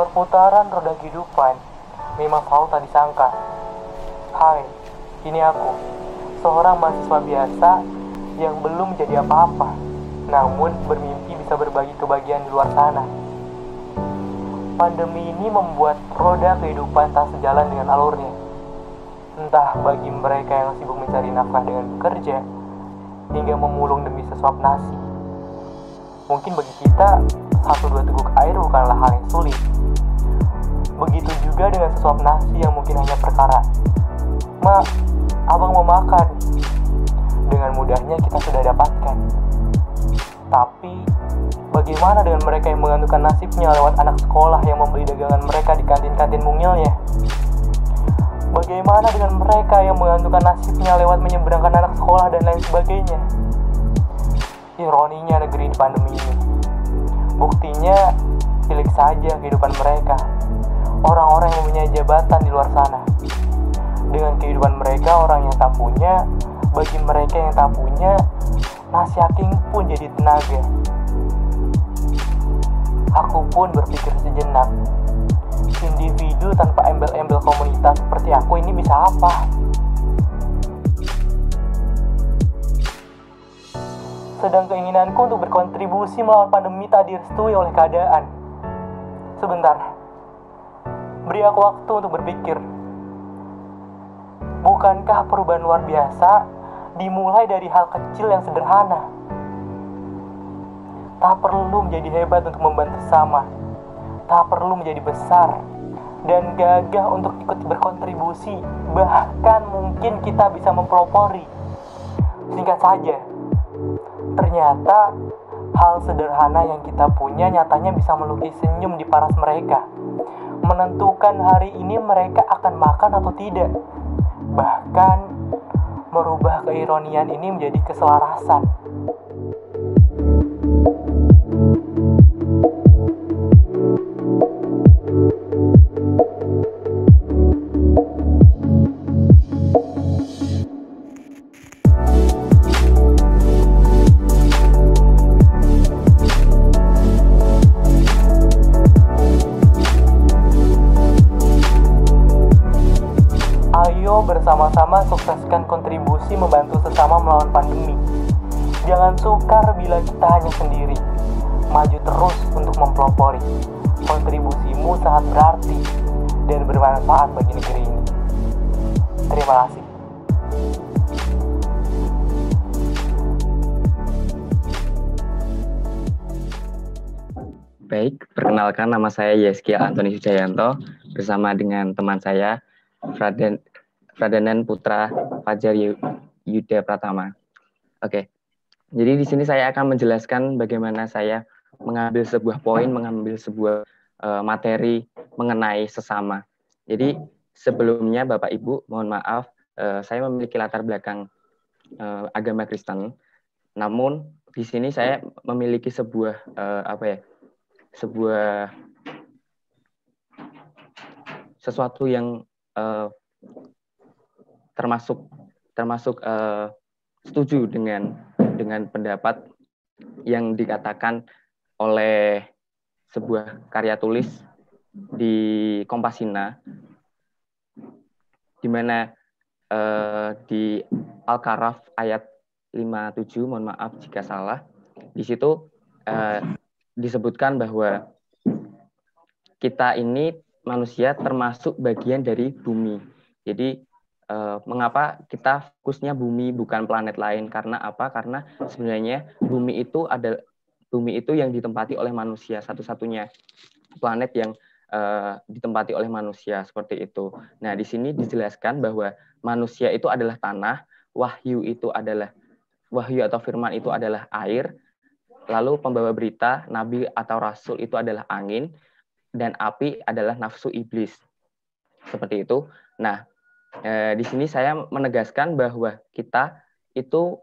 Perputaran roda kehidupan memang selalu tak disangka. Hai, ini aku, seorang mahasiswa biasa yang belum jadi apa-apa, namun bermimpi bisa berbagi kebahagiaan di luar sana. Pandemi ini membuat roda kehidupan tak sejalan dengan alurnya. Entah bagi mereka yang sibuk mencari nafkah dengan bekerja, hingga memulung demi sesuap nasi. Mungkin bagi kita, 1-2 teguk air bukanlah hal yang sulit. Begitu juga dengan sesuap nasi yang mungkin hanya perkara, "Mak, abang mau makan." Dengan mudahnya kita sudah dapatkan. Tapi, bagaimana dengan mereka yang menggantungkan nasibnya lewat anak sekolah yang membeli dagangan mereka di kantin-kantin mungilnya? Bagaimana dengan mereka yang menggantungkan nasibnya lewat menyeberangkan anak sekolah dan lain sebagainya? Ironinya negeri di pandemi ini. Buktinya, pilih saja kehidupan mereka. Orang-orang yang punya jabatan di luar sana. Dengan kehidupan mereka, orang yang tak punya, bagi mereka yang tak punya, nasi aking pun jadi tenaga. Aku pun berpikir sejenak, individu tanpa embel-embel komunitas seperti aku ini bisa apa? Sedang keinginanku untuk berkontribusi melawan pandemi tak direstui oleh keadaan. Sebentar, beri aku waktu untuk berpikir. Bukankah perubahan luar biasa dimulai dari hal kecil yang sederhana? Tak perlu menjadi hebat untuk membantu sesama. Tak perlu menjadi besar dan gagah untuk ikut berkontribusi. Bahkan mungkin kita bisa mempelopori. Singkat saja, ternyata hal sederhana yang kita punya nyatanya bisa melukis senyum di paras mereka. Menentukan hari ini mereka akan makan atau tidak. Bahkan merubah keironian ini menjadi keselarasan. Ayo bersama-sama sukseskan kontribusi membantu sesama melawan pandemi. Jangan sukar bila kita hanya sendiri. Maju terus untuk mempelopori. Kontribusimu sangat berarti dan bermanfaat bagi negeri ini. Terima kasih. Baik, perkenalkan nama saya Yeskia Antoni Sujayanto bersama dengan teman saya Fradanan Putra Fajar Yuda Pratama. Oke, jadi di sini saya akan menjelaskan bagaimana saya mengambil sebuah poin, mengambil sebuah materi mengenai sesama. Jadi sebelumnya Bapak Ibu, mohon maaf, saya memiliki latar belakang agama Kristen. Namun di sini saya memiliki sebuah sesuatu yang termasuk setuju dengan pendapat yang dikatakan oleh sebuah karya tulis di Kompasina, di mana di Al-Kahf ayat 57, mohon maaf jika salah, di situ disebutkan bahwa kita ini manusia termasuk bagian dari bumi. Jadi mengapa kita fokusnya bumi bukan planet lain? Karena apa? Karena sebenarnya bumi itu yang ditempati oleh manusia, satu-satunya planet yang ditempati oleh manusia, seperti itu. Nah, di sini dijelaskan bahwa manusia itu adalah tanah, wahyu atau firman itu adalah air, lalu pembawa berita, nabi atau rasul itu adalah angin, dan api adalah nafsu iblis. Seperti itu. Nah, di sini saya menegaskan bahwa kita itu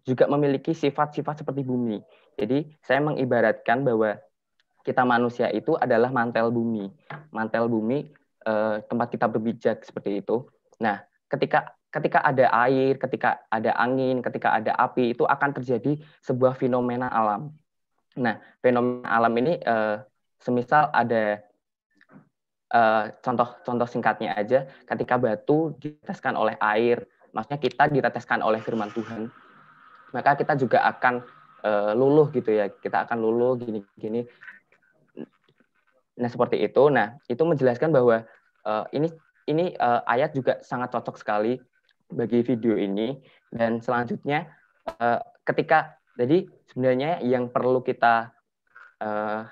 juga memiliki sifat-sifat seperti bumi. Jadi saya mengibaratkan bahwa kita manusia itu adalah mantel bumi. Mantel bumi tempat kita berpijak, seperti itu. Nah, ketika ada air, ketika ada angin, ketika ada api, itu akan terjadi sebuah fenomena alam. Nah, fenomena alam ini semisal ada contoh singkatnya aja, ketika batu diteteskan oleh air, maksudnya kita diteteskan oleh firman Tuhan, maka kita juga akan luluh gitu ya, kita akan luluh gini-gini. Nah seperti itu. Nah itu menjelaskan bahwa ini ayat juga sangat cocok sekali bagi video ini. Dan selanjutnya ketika jadi sebenarnya yang perlu kita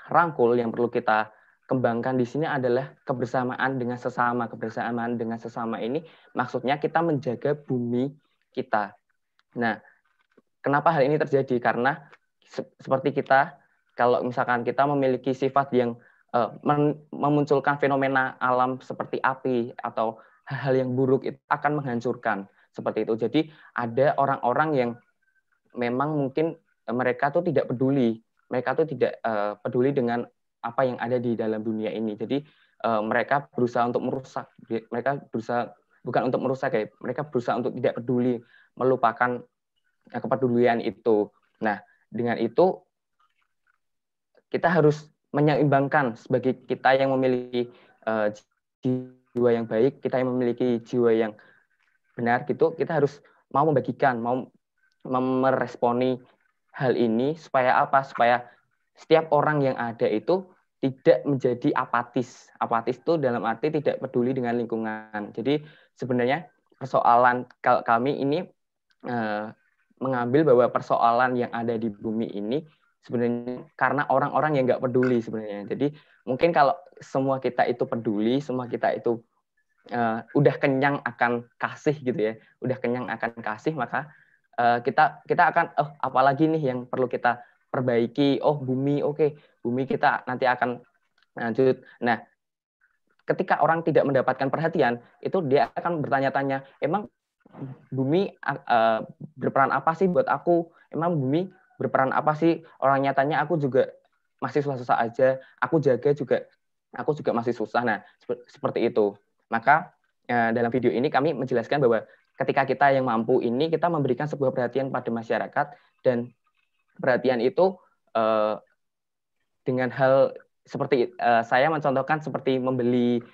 rangkul, yang perlu kita kembangkan di sini adalah kebersamaan dengan sesama. Kebersamaan dengan sesama ini maksudnya kita menjaga bumi kita. Nah, kenapa hal ini terjadi? Karena seperti kita, kalau misalkan kita memiliki sifat yang memunculkan fenomena alam seperti api atau hal-hal yang buruk, itu akan menghancurkan seperti itu. Jadi ada orang-orang yang memang mungkin mereka tuh tidak peduli, mereka tuh tidak peduli dengan apa yang ada di dalam dunia ini. Jadi mereka berusaha untuk merusak, mereka berusaha bukan untuk merusak ya, mereka berusaha untuk tidak peduli, melupakan kepedulian itu. Nah, dengan itu kita harus menyeimbangkan sebagai kita yang memiliki jiwa yang baik, kita yang memiliki jiwa yang benar gitu, kita harus mau membagikan, mau meresponi hal ini supaya apa? Supaya setiap orang yang ada itu tidak menjadi apatis. Apatis itu dalam arti tidak peduli dengan lingkungan. Jadi sebenarnya persoalan kami ini mengambil bahwa persoalan yang ada di bumi ini sebenarnya karena orang-orang yang nggak peduli sebenarnya. Jadi mungkin kalau semua kita itu peduli, semua kita itu udah kenyang akan kasih gitu ya, udah kenyang akan kasih, maka kita akan apalagi nih yang perlu kita perbaiki. Bumi, oke, bumi kita nanti akan lanjut. Nah, ketika orang tidak mendapatkan perhatian, itu dia akan bertanya-tanya, emang bumi berperan apa sih buat aku? Emang bumi berperan apa sih? Orang nyatanya aku juga masih susah-susah aja. Aku jaga juga, aku juga masih susah. Nah, seperti itu. Maka dalam video ini kami menjelaskan bahwa ketika kita yang mampu ini, kita memberikan sebuah perhatian pada masyarakat, dan perhatian itu dengan hal seperti saya mencontohkan seperti membeli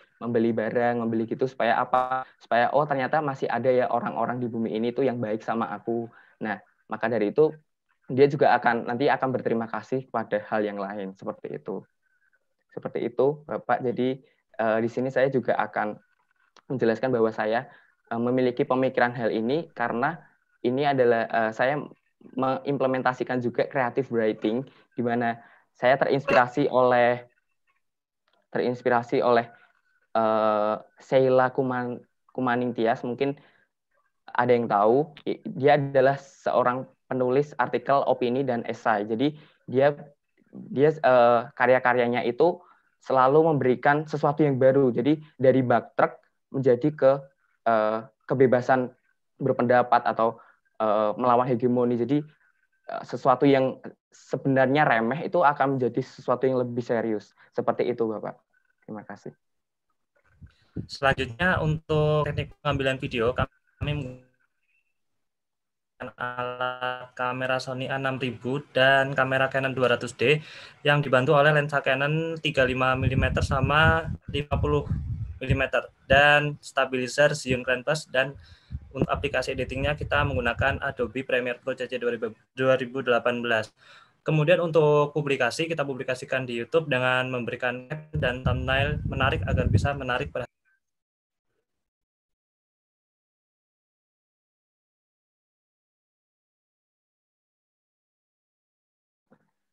barang, membeli gitu, supaya apa? Supaya ternyata masih ada ya orang-orang di bumi ini tuh yang baik sama aku. Nah, maka dari itu dia juga nanti akan berterima kasih pada hal yang lain seperti itu. Seperti itu, Bapak. Jadi di sini saya juga akan menjelaskan bahwa saya memiliki pemikiran hal ini karena ini adalah saya mengimplementasikan juga creative writing, di mana saya terinspirasi oleh Sheila Kumaningtyas. Mungkin ada yang tahu, dia adalah seorang penulis artikel, opini, dan esai. Jadi dia karya-karyanya itu selalu memberikan sesuatu yang baru. Jadi dari backtrack menjadi ke kebebasan berpendapat atau melawan hegemoni. Jadi sesuatu yang sebenarnya remeh itu akan menjadi sesuatu yang lebih serius. Seperti itu, Bapak. Terima kasih. Selanjutnya untuk teknik pengambilan video, kami menggunakan alat kamera Sony A6000 dan kamera Canon 200D yang dibantu oleh lensa Canon 35 mm sama 50 mm dan stabilizer Xeon Crane Plus. Dan untuk aplikasi editingnya kita menggunakan Adobe Premiere Pro CC 2018. Kemudian untuk publikasi, kita publikasikan di YouTube dengan memberikan dan thumbnail menarik agar bisa menarik perhatian.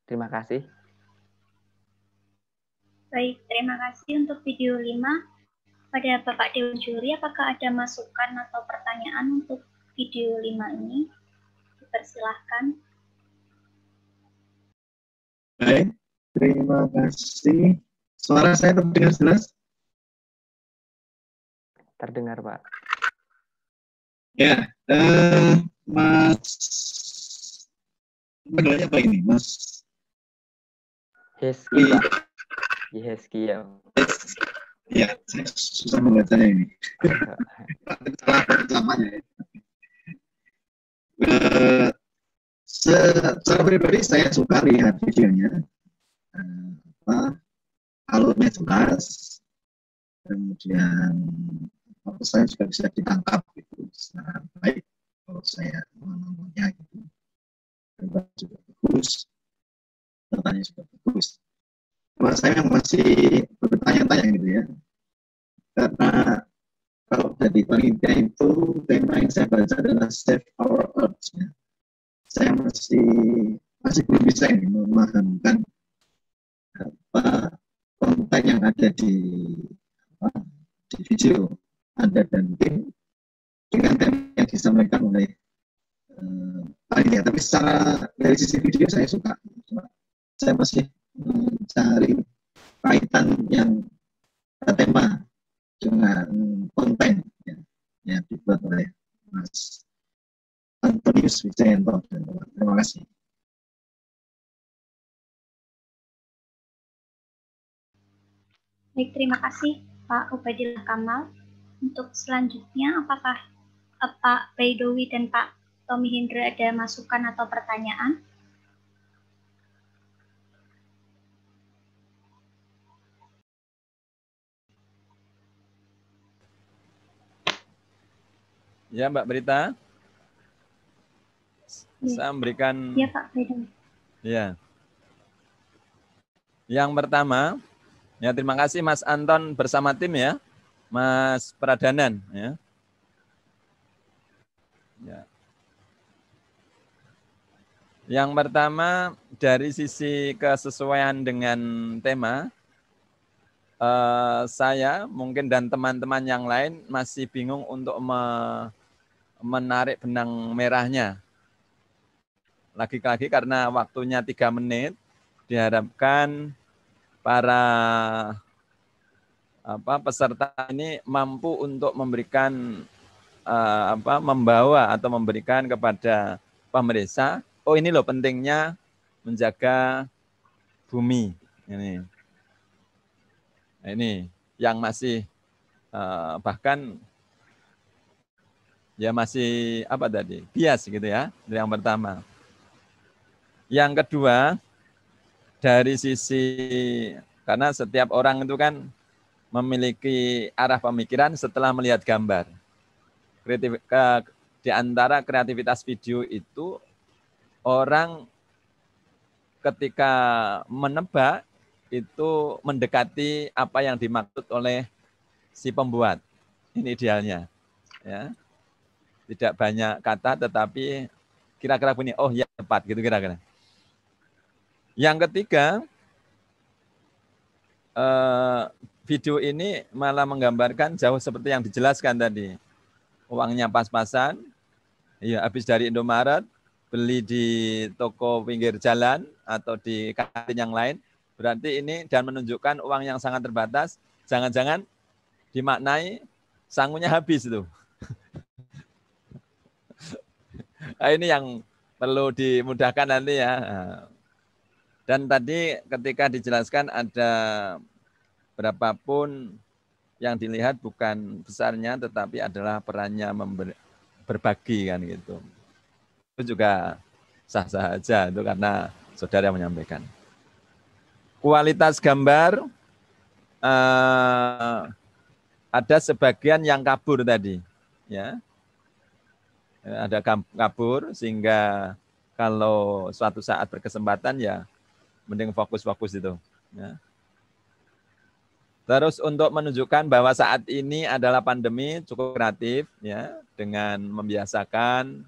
Terima kasih. Baik, terima kasih untuk video 5. Pada Bapak Dewan Juri, apakah ada masukan atau pertanyaan untuk video 5 ini? Dipersilahkan. Baik, terima kasih. Suara saya terdengar jelas? Terdengar, Pak. Ya, Mas, panggilannya apa ini, Mas? Heski, Pak. Heski, ya. Ya, saya susah membacanya ini. Salah pertamaannya. Secara pribadi saya suka lihat videonya. alurnya jelas, kemudian saya juga bisa ditangkap gitu secara baik kalau saya menontonnya gitu. Gambar juga bagus, datanya juga bagus. Cuma saya masih bertanya-tanya gitu ya, karena kalau dari panitia itu tema yang saya baca adalah Save Our Earth. Ya. Saya masih belum bisa ini memahamkan apa konten yang ada di video Anda dan tim dengan tema yang disampaikan oleh panitia. Tapi secara dari sisi video saya suka. Cuma saya masih mencari kaitan yang tema dengan konten yang dibuat oleh Mas Antonius Wijayanto. Terima kasih. Baik, terima kasih Pak Ubadillah Kamal. Untuk selanjutnya, apakah Pak Baidowi dan Pak Tommy Hindra ada masukan atau pertanyaan? Ya, Mbak Berita. Saya memberikan. Ya, Pak Baidowi. Ya. Yang pertama, ya terima kasih Mas Anton bersama tim ya, Mas Pradanan ya. Ya. Yang pertama dari sisi kesesuaian dengan tema, saya mungkin dan teman-teman yang lain masih bingung untuk menarik benang merahnya. Lagi-lagi karena waktunya 3 menit, diharapkan para peserta ini mampu untuk memberikan membawa atau memberikan kepada pemerintah, oh ini loh pentingnya menjaga bumi ini. Nah, ini yang masih bahkan ya masih bias gitu ya, yang pertama. Yang kedua, dari sisi, karena setiap orang itu kan memiliki arah pemikiran setelah melihat gambar. Di antara kreativitas video itu, orang ketika menebak itu mendekati apa yang dimaksud oleh si pembuat. Ini idealnya. Ya. Tidak banyak kata, tetapi kira-kira bunyi, oh ya tepat, gitu kira-kira. Yang ketiga, video ini malah menggambarkan jauh seperti yang dijelaskan tadi. Uangnya pas-pasan, ya habis dari Indomaret, beli di toko pinggir jalan atau di kantin yang lain, berarti ini dan menunjukkan uang yang sangat terbatas, jangan-jangan dimaknai sangunya habis itu. Nah, ini yang perlu dimudahkan nanti ya. Dan tadi ketika dijelaskan ada berapapun yang dilihat bukan besarnya, tetapi adalah perannya berbagi kan gitu. Itu juga sah-sah aja itu karena saudara yang menyampaikan. Kualitas gambar ada sebagian yang kabur tadi, ya. Ada kabur sehingga kalau suatu saat berkesempatan ya mending fokus-fokus itu. Ya. Terus untuk menunjukkan bahwa saat ini adalah pandemi cukup kreatif ya dengan membiasakan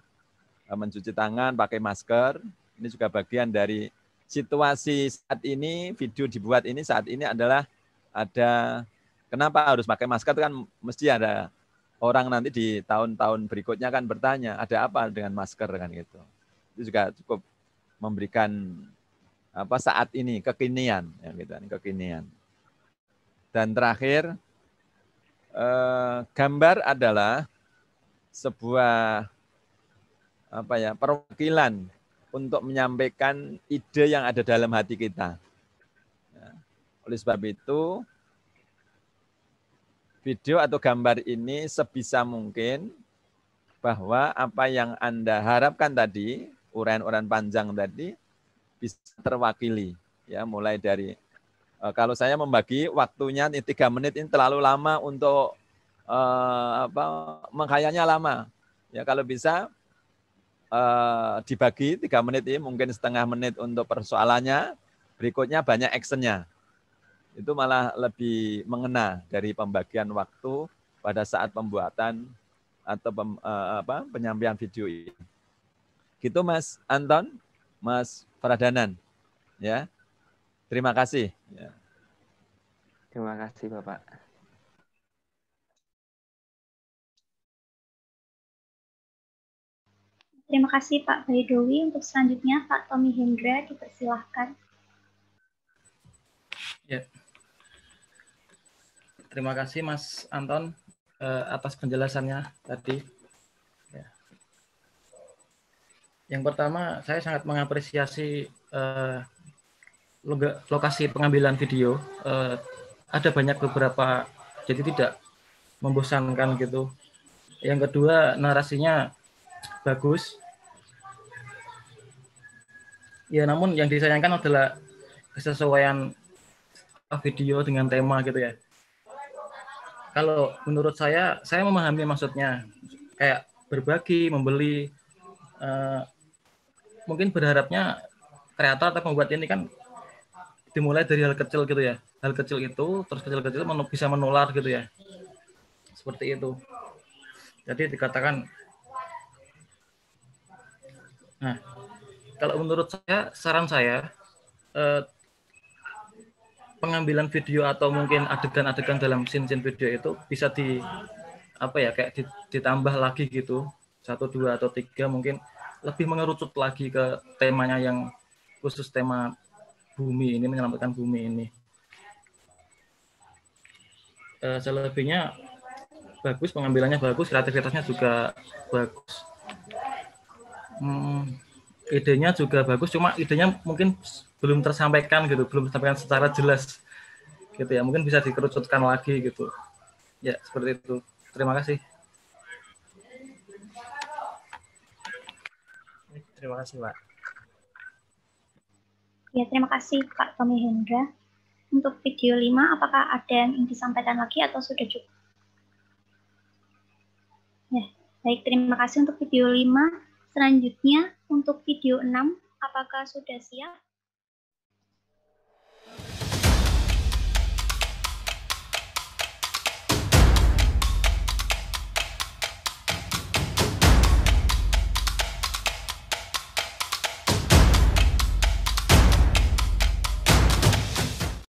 mencuci tangan, pakai masker. Ini juga bagian dari situasi saat ini, video dibuat ini saat ini adalah ada kenapa harus pakai masker itu kan mesti ada orang nanti di tahun-tahun berikutnya kan bertanya, ada apa dengan masker kan gitu. Itu juga cukup memberikan saat ini kekinian ya gitu, kekinian. Dan terakhir gambar adalah sebuah perwakilan untuk menyampaikan ide yang ada dalam hati kita. Ya. Oleh sebab itu video atau gambar ini sebisa mungkin bahwa apa yang Anda harapkan tadi, uraian-uraian panjang tadi bisa terwakili ya, mulai dari Kalau saya membagi waktunya 3 menit ini terlalu lama untuk menghayalnya lama. Ya kalau bisa dibagi 3 menit ini mungkin setengah menit untuk persoalannya, berikutnya banyak actionnya. Itu malah lebih mengena dari pembagian waktu pada saat pembuatan atau penyampaian video ini. Gitu Mas Anton, Mas Pradanan. Ya. Terima kasih. Ya. Terima kasih Bapak. Terima kasih Pak Baidowi. Untuk selanjutnya Pak Tommy Hendra dipersilahkan. Ya. Terima kasih Mas Anton atas penjelasannya tadi. Ya. Yang pertama, saya sangat mengapresiasi lokasi pengambilan video. Ada banyak beberapa, jadi tidak membosankan gitu. Yang kedua, narasinya bagus. Ya, namun yang disayangkan adalah kesesuaian video dengan tema gitu ya. Kalau menurut saya memahami maksudnya, kayak berbagi, membeli, mungkin berharapnya kreator atau pembuat ini kan dimulai dari hal kecil gitu ya. Hal kecil itu, terus kecil-kecil bisa menular gitu ya. Seperti itu. Jadi dikatakan, nah, kalau menurut saya, saran saya, pengambilan video atau mungkin adegan-adegan dalam scene-scene video itu bisa ditambah lagi gitu, 1, 2 atau 3 mungkin lebih mengerucut lagi ke temanya yang khusus tema bumi ini, menyelamatkan bumi ini. Selebihnya bagus, pengambilannya bagus, kreativitasnya juga bagus. Idenya juga bagus, cuma idenya mungkin belum tersampaikan gitu, belum tersampaikan secara jelas gitu ya, mungkin bisa dikerucutkan lagi gitu ya, seperti itu. Terima kasih. Terima kasih Pak. Ya, terima kasih Pak Tommy Hendra. Untuk video 5, apakah ada yang ingin disampaikan lagi atau sudah cukup? Ya, baik, terima kasih untuk video 5. Selanjutnya untuk video 6, apakah sudah siap?